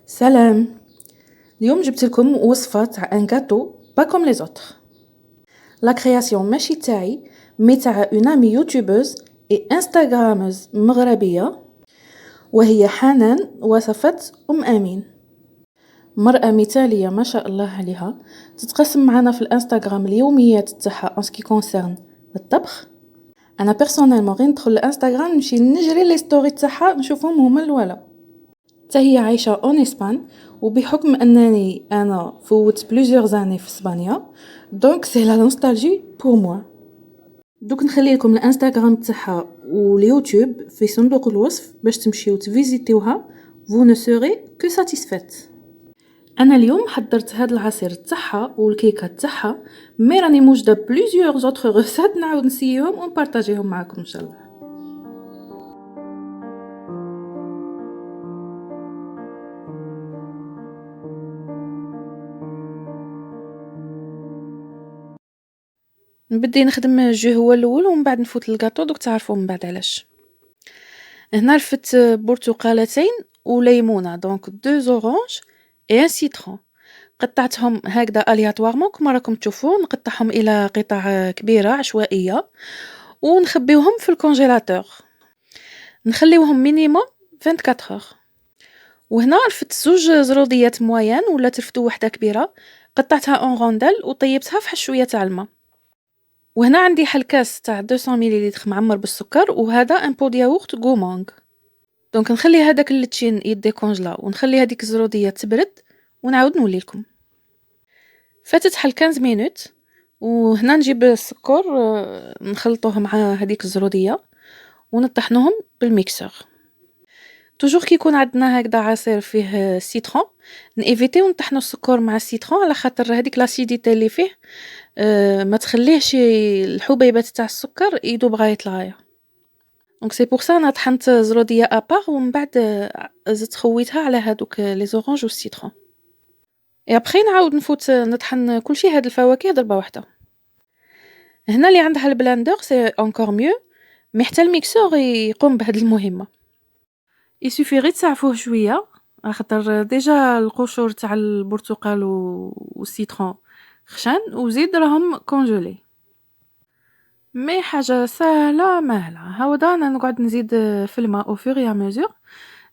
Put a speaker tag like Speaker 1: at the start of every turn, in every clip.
Speaker 1: سلام. اليوم جبت لكم وصفة تاع ان غاتو با كوم لي زوتر. لا كرياسيون ماشي تاعي مي تاع اون امي يوتيوبوز اي انستغراموز مغربية، وهي حنان وصفة امين. مرأة مثالية ما شاء الله عليها، تتقسم معنا في الانستغرام اليوميات تاعها ان سكي كونسيرن الطبخ. انا بيرسونيلمون غير ندخل الانستغرام نمشي نجري لي ستوري تاعها نشوفهم هما الولا. حتى هي عايشة اون اسبان، وبحكم انني انا فوت بليزيور زاني في اسبانيا، دونك سي لا نوستالجي بور موا. دوك نخلي لكم الانستغرام تاعها واليوتيوب في صندوق الوصف باش تمشيو تفيزيتيوها. vous ne serez que satisfaite. انا اليوم حضرت هاد العصير تاعها والكيكه تاعها، مي راني موجده بليزيور زوتر غوسات نعاود نسيهم ونبارطاجيهم معكم ان شاء الله. نبدي نخدم الجو هو الاول ومن بعد نفوت للكاطو، دوك تعرفوا من بعد علاش. هنا رفت برتقالتين وليمونه، دونك دو زورانج اي ان سيترون. قطعتهم هكذا الياتوارمون كما راكم تشوفوا، نقطعهم الى قطع كبيره عشوائيه ونخبيوهم في الكونجيلاتور، نخليوهم مينيموم 24 اور. وهنا رفت زوج زروديات موين ولا ترفتو وحده كبيره، قطعتها اون روندل وطيبتها في شويه تاع الماء. وهنا عندي حلكاس تاع 200 مليلتر معمر بالسكر، وهذا ان بو ياغورت غومونغ. دونك نخلي هذاك اللتشين يديكونجلا ونخلي هذيك الزروديه تبرد ونعاود نولي لكم. فاتت حل 15 مينوت، وهنا نجيب السكر نخلطوه مع هذيك الزروديه ونطحنوهم بالميكسور. توجور كي يكون عندنا هكذا عصير فيه سيترون، نيفيتيو نطحنوا السكر مع السيترون على خاطر هذيك لاسيديتي اللي فيه ما تخليهش الحبيبات تاع السكر يذوب غايه الغايه. دونك سي بور سا انا طحنت زروديه ابار ومن بعد زدت خويتها على هذوك لي زورانج والسيترون. اي ابري نعاود نفوت نطحن كلشي هاد الفواكه ضربه واحده. هنا اللي عندها البلاندر سي انكور ميو، مي حتى الميكسور يقوم بهاد المهمه. يسوفي غير تسعفوه شويه خاطر ديجا القشور تاع البرتقال والسيترون خشن، وزيد راهم كونجولي. مي حاجه سهله ماهله. هاودا انا نقعد نزيد في الماء او فور يا ميزور،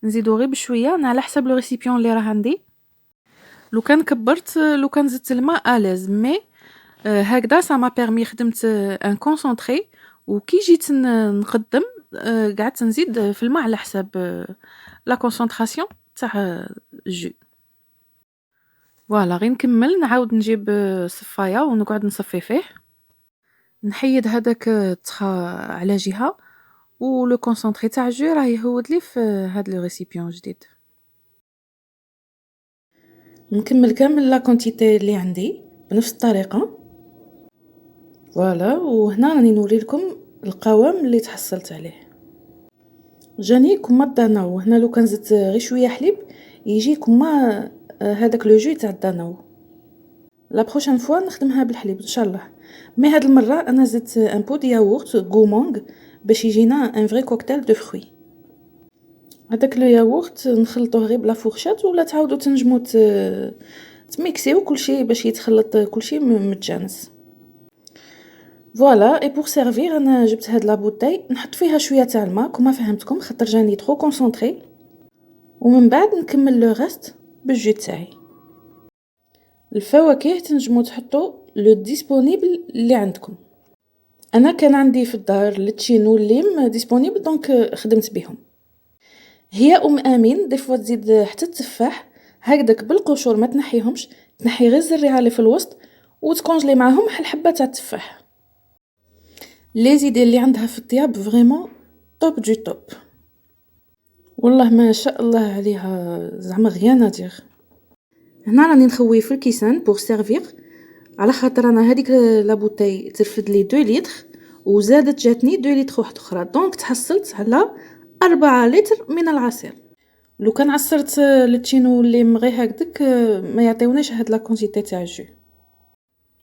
Speaker 1: نزيدو غير بشويه، انا على حسب لو ريسيبيون اللي راه عندي. لو كان كبرت لو كان زدت الماء اليز، مي هكذا سا ما بيرمي خدمت ان كونسونطري. وكي جيت نقدم قعدت نزيد في الماء على حساب لا كونسونطراسيون تاع الجو. فوالا غير نكمل، نعاود نجيب صفايه ونقعد نصفي فيه، نحيد هذاك تخا على جهه، ولو كونسونطري تاع الجو راه يهود لي في هاد لو ريسيبيون جديد. نكمل كامل لا كونتيتي اللي عندي بنفس الطريقه. فوالا، وهنا راني نوري لكم القوام اللي تحصلت عليه. جاني كما الداناو. هنا لو كان زدت غير شويه حليب يجي كما هذاك لو جو تاع الداناو. لا بروشين فوا نخدمها بالحليب ان شاء الله. مي هاد المره انا زدت ان بو دي ياغورت غومونغ باش يجينا ان فري كوكتيل دو فروي. هذاك لو ياغورت نخلطوه غير بلا فورشات، ولا تعاودوا تنجموا تميكسيو كلشي باش يتخلط كلشي متجانس. فوالا، اي بور سيرفير انا جبت هاد لا بوتاي نحط فيها شويه تاع الماء كما فهمتكم خاطر جاني ترو كونسونطري، ومن بعد نكمل لو ريست بالجو تاعي. الفواكه تنجموا تحطوا لو ديسپونيبل اللي عندكم. انا كان عندي في الدار التشين والليم ديسپونيبل، دونك خدمت بهم. هي امين دي فوا تزيد حتى التفاح هكذاك بالقشور، ما تنحيهمش، تنحي غير الزريعه اللي في الوسط وتكونجلي معاهم حل حبه تاع التفاح. لي زيدي اللي عندها في الطياب فريمون توب دو توب، والله ما شاء الله عليها، زعما غيان ادير. هنا راني نخوي في الكيسان بور سيرفير، على خاطر انا هذيك لا بوتاي ترفد لي 2 لتر وزادت جاتني 2 لتر واحده اخرى، دونك تحصلت على 4 لتر من العصير. لو كان عصرت التشينو اللي مغي هكذاك ما يعطيوناش هاد لا كونتيتي تاع الجو.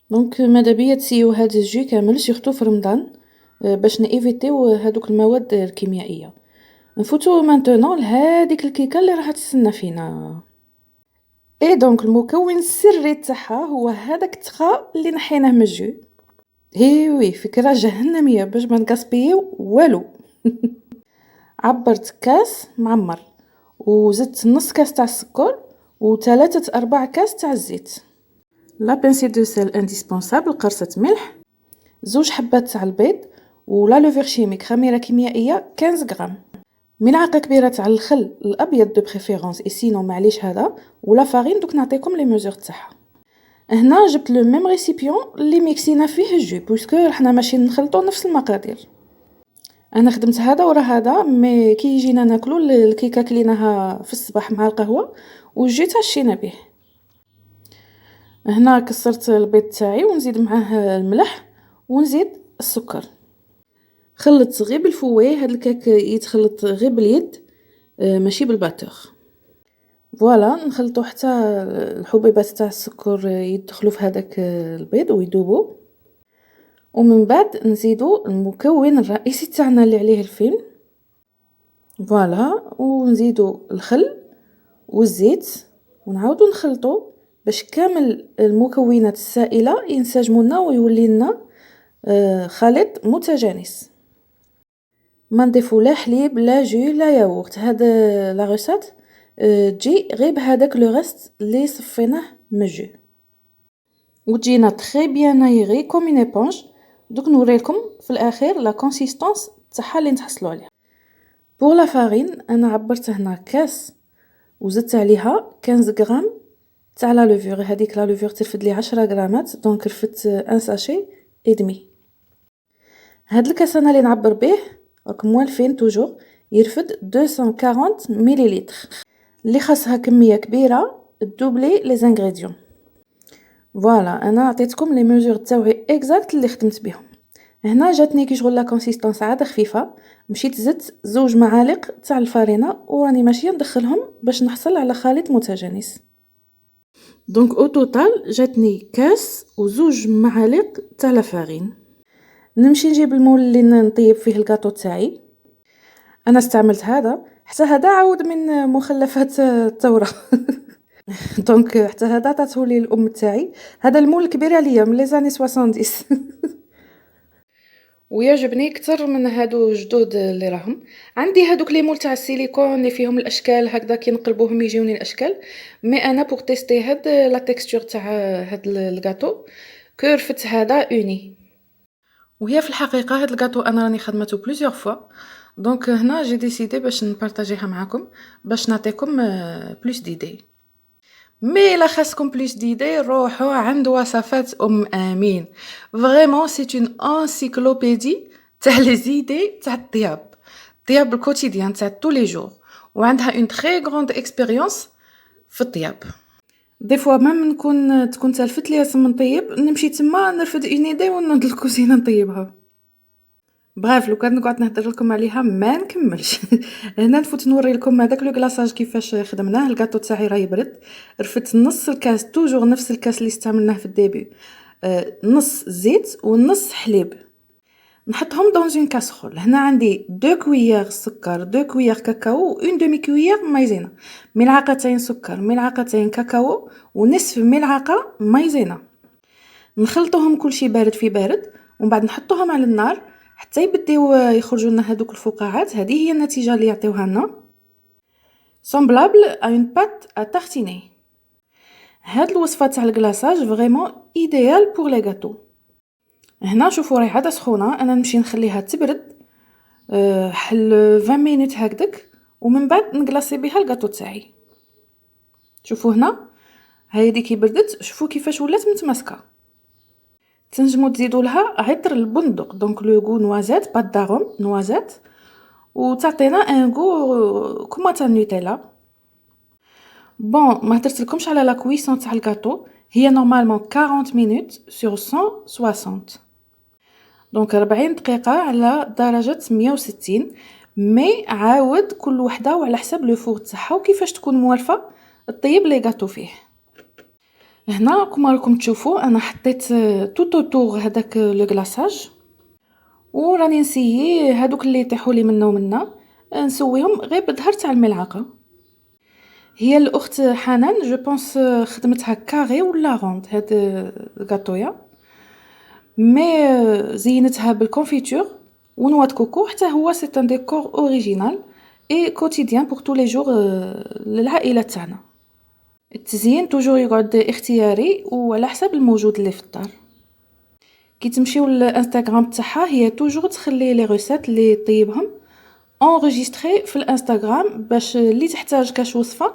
Speaker 1: دونك ماذا بيا تسيو هاد الجو كامل سورتو في رمضان باش نيفيتيو هادوك المواد الكيميائيه. نفوتو مانتونون لهاديك الكيكه اللي راح تستنى فينا. اي دونك المكون السري تاعها هو هذاك التخا اللي نحيناه من الجو. اي وي فكره جهنميه باش ما نكاسبيو والو. عبرت كاس معمر وزدت نص كاس تاع السكر وثلاثة أرباع كاس تاع الزيت. لا بنسي دو سيل انديسبونسابل، قرصة ملح، زوج حبات تاع البيض، ولا لوفير شيميك خميرة كيميائية 15 غرام، ملعقة كبيرة تاع الخل الأبيض دو بريفيرونس، سينو معليش هذا، ولا فارين. دوك نعطيكم لي ميزور تاعها. هنا جبت لو ميم ريسيبيون اللي ميكسينا فيه الجو بوسكو رحنا ماشي نخلطو نفس المقادير. انا خدمت هذا ورا هذا، مي كي يجينا ناكلو الكيكه كليناها في الصباح مع القهوه والجو تاشينا به. هنا كسرت البيض تاعي ونزيد معاه الملح ونزيد السكر. خلطت غير بالفوي، هاد الكاك يتخلط غير باليد ماشي بالباتور. فوالا نخلطو حتى الحبيبات تاع السكر يدخلوا في هذاك البيض ويذوبوا، ومن بعد نزيدو المكون الرئيسي تاعنا اللي عليه الفيلم. فوالا ونزيدو الخل والزيت ونعاودو نخلطو باش كامل المكونات السائله ينسجموا لنا ويولي لنا خليط متجانس. ما نضيفو لا حليب لا جو لا ياغورت. هاد لا ريسيت تجي غير بهذاك لو ريست اللي صفيناه من الجو وتجينا تري بيان نايغي كوم اون ايبونج. دوك نوريلكم في الاخير لا كونسيستانس تاعها اللي نتحصلوا عليها. بور لا فارين انا عبرت هنا كاس وزدت عليها 15 غرام تاع لا لوفور. هذيك لا لوفور ترفد لي 10 غرامات، دونك رفدت ان ساشي اي دمي. هاد الكاس انا اللي نعبر به راكم موالفين توجور يرفد 240 مليلتر، اللي خاصها كميه كبيره دوبلي لي زانغريديون. فوالا انا عطيتكم لي ميزور تاوعي اكزاكت اللي خدمت بهم. هنا جاتني كي شغل لا كونسيستانس عاده خفيفه، مشيت زدت 2 معالق تاع الفارينه وراني ماشيه ندخلهم باش نحصل على خليط متجانس. دونك او توتال جاتني كاس وزوج معالق تاع لا فارين. نمشي نجيب المول اللي نطيب فيه الكاطو تاعي. انا استعملت هذا، حتى هذا عاود من مخلفات الثوره. دونك حتى هذا عطاتو لي الام تاعي. هذا المول كبير عليا من لي زاني 70. ويعجبني اكثر من هادو جدود اللي راهم عندي. هادوك لي مول تاع السيليكون اللي فيهم الاشكال هكذا كي نقلبوهم يجيوني الاشكال. مي انا بوغ تيستي هاد لا تيكستور تاع هاد الكاطو كرفت هذا اوني. وهي في الحقيقه هاد الكاطو انا راني خدمته بليزيور فوا، دونك هنا جي ديسيدي باش نبارطاجيها معاكم باش نعطيكم بلوس ديدي. مي لا خاصكم بلوس ديدي روحوا عند وصفات امين. فريمون سي اون انسيكلوبيدي تاع لي زيدي تاع الطياب الكوتيديان تاع تو لي جور، وعندها اون تري غروند اكسبيريونس في الطياب. دي فوا ميم تكون تلفت لي اسم نطيب نمشي تما نرفد اون ايدي ونوض للكوزينه نطيبها. بغاف لو كان نقعد نهضر لكم عليها ما نكملش. هنا نفوت نوري لكم هذاك لو كلاصاج كيفاش خدمناه. الكاطو تاعي راه يبرد، رفدت نص الكاس توجور نفس الكاس اللي استعملناه في الديبي، نص زيت ونص حليب. نحطهم دون اون كاسرول. هنا عندي 2 كويير سكر، 2 كويير كاكاو و 1 دمي كويير مايزينا، ملعقتين سكر، ملعقتين كاكاو ونصف ملعقه مايزينا. نخلطوهم كلشي بارد في بارد ومن بعد نحطوهم على النار حتى يبداو يخرجوا لنا هذوك الفقاعات. هذه هي النتيجه اللي يعطيوها لنا سومبلابل ا اون بات ا تارتيني. هاد الوصفه تاع الكلاصاج فريمون ايديال بور لي غاتو. هنا شوفوا راهي عاده سخونه، انا نمشي نخليها تبرد حل 20 مينوت هكذاك ومن بعد نكلاصي بها الكاطو تاعي. شوفوا هنا هاي كي بردت شوفوا كيفاش ولات متماسكه. تنجموا تزيدوا لها عطر البندق، دونك لو غو نوازيت بات داروم نوازيت، وتعطينا ان غو كوما تاع النوتيلا. بون ما هدرت لكمش على لا كويسون تاع الكاطو، هي نورمالمون 40 مينوت سور 160، دونك 40 دقيقه على درجه 160. مي عاود كل وحده وعلى حساب لو فور تاعها وكيفاش تكون موالفه طيب لي كاطو فيه. هنا كما راكم تشوفوا انا حطيت توتو طور هذاك لو كلاصاج وراني نسيي هذوك اللي يطيحوا لي منا ومنا نسويهم غير بالظهر تاع الملعقه. هي الاخت حنان جو بونس خدمتها كاري ولا روند هاد الغاتويا، مي زينتها بالكونفيتور ونواه كوكو، حتى هو سي ان ديكور اوريجينال اي كوتيديان بور تو لي جور للعائله تاعنا. التزيين توجور يقعد اختياري وعلى حسب الموجود اللي في الدار. كي تمشيو للانستغرام تاعها هي توجور تخلي لي ريسيت اللي طيبهم انريجستري في الانستغرام، باش اللي تحتاج كاش وصفه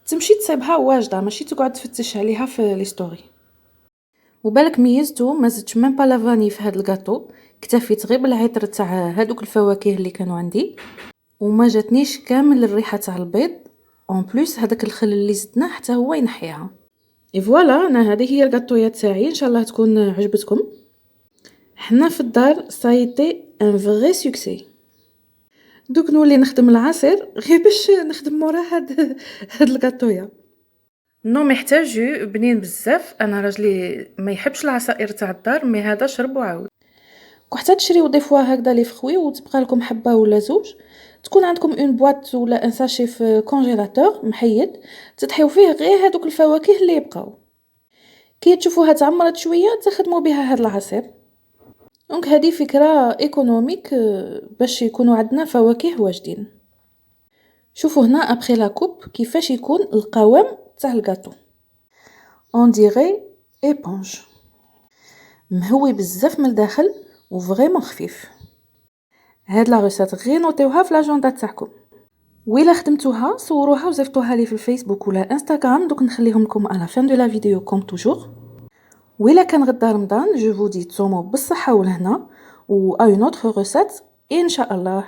Speaker 1: تمشي تصيبها واجده، ماشي تقعد تفتش عليها في لي ستوري. وبالك ميزتو ما زدتش ميم با لافاني في هذا الغاتو، اكتفيت غير بالعطر تاع هذوك الفواكه اللي كانوا عندي، وما جاتنيش كامل الريحه تاع البيض. اون بليس هذاك الخل اللي زدناه حتى هو ينحيها. اي فوالا، انا هذه هي الغاتويه تاعي، ان شاء الله تكون عجبتكم. حنا في الدار سايتي ان فري سوكسي. دوك نولي نخدم العصير غير باش نخدم مورا هاد الغاتويا. نو محتاجو بنين بزاف، انا راجلي ما يحبش العصائر تاع الدار، مي هذا شرب وعاود. وحتى تشريو دي فوا هكذا لي فخوي وتبقى لكم حبه ولا زوج، تكون عندكم اون بواط ولا ان ساشي في كونجيلاتور محيد، تطحيو فيه غير هذوك الفواكه اللي يبقاو. كي تشوفوها تعمرت شويه تخدموا بها هاد العصير. دونك هذه فكره ايكونوميك باش يكونوا عندنا فواكه واجدين. شوفوا هنا ابري لا كوب كيفاش يكون القوام تاع الغاتو، اون ديري ايبونج، مهوي بزاف من الداخل وفريمون خفيف. هاد لا ريسيت غير نوتيوها في لاجوندا تاعكم، وإلا خدمتوها صوروها وزيفطوها لي في الفيسبوك ولا انستغرام، دوك نخليهم لكم على فين دو لا فيديو كوم توجور. وإلا كان غدا رمضان جو فو دي تصوموا بالصحه والهنا و اون اوتر ريسيت ان شاء الله.